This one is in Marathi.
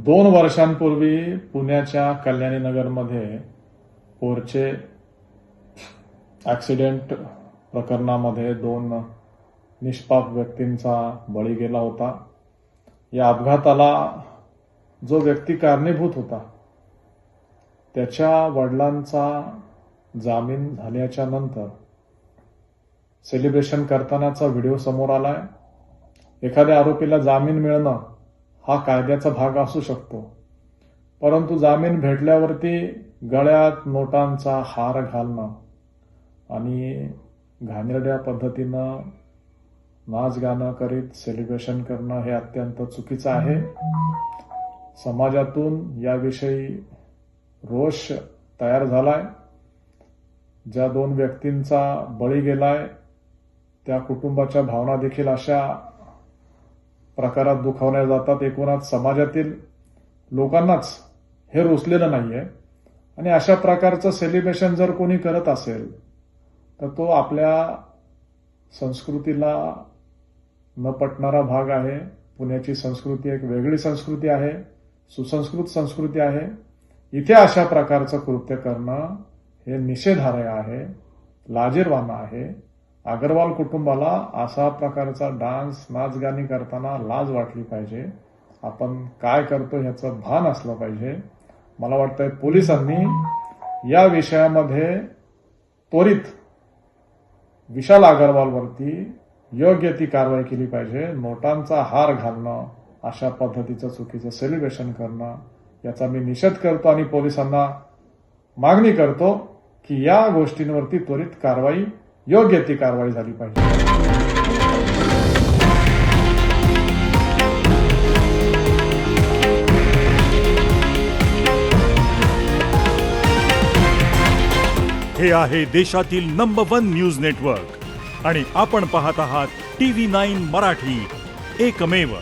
2 वर्षांपूर्वी पुण्याच्या कल्याणी नगरमध्ये पोरचे ॲक्सिडेंट प्रकरणामध्ये 2 निष्पाप व्यक्तींचा बळी गेला होता। या अपघाताला जो व्यक्ती कारणीभूत होता त्याच्या वडिलांचा जामीन झाल्याच्या नंतर सेलिब्रेशन करतानाचा व्हिडिओ समोर आलाय। एखाद्या आरोपीला जामीन मिळणं हा कायद्याचा भाग असू शकतो, परंतु जामीन भेटल्यावरती गळ्यात नोटांचा हार घालणं आणि घाणेरड्या पद्धतीनं नाच गाणं करीत सेलिब्रेशन करणं हे अत्यंत चुकीचं आहे। समाजातून याविषयी रोष तयार झालाय। ज्या 2 व्यक्तींचा बळी गेलाय त्या कुटुंबाच्या भावना देखील अशा प्रकारात दुखावल्या जातात। एकूणच समाजातील लोकांनाच हे रुचलेलं नाहीये आणि अशा प्रकारचं सेलिब्रेशन जर कोणी करत असेल तर तो आपल्या संस्कृतीला न पटणारा भाग आहे। पुण्याची संस्कृती एक वेगळी संस्कृती आहे, सुसंस्कृत संस्कृती आहे। इथे अशा प्रकारचं कृत्य करणं हे निषेधार्ह आहे, लाजिरवाणं आहे। अग्रवाल कुटुंबाला अशा प्रकारचा डान्स नाचगाणी करताना लाज वाटली पाहिजे। आपण काय करतो ह्याचं भान असलं पाहिजे। मला वाटतंय पोलिसांनी या विषयामध्ये त्वरित विशाल अग्रवालवरती योग्य ती कारवाई केली पाहिजे। नोटांचा हार घालणं, अशा पद्धतीचं चुकीचं सेलिब्रेशन करणं याचा मी निषेध करतो आणि पोलिसांना मागणी करतो की या गोष्टींवरती त्वरित कारवाई, योग्य ती कारवाई झाली पाहिजे। हे आहे देशातील नंबर 1 न्यूज नेटवर्क आणि आपण पाहत आहात TV9 मराठी, एकमेव।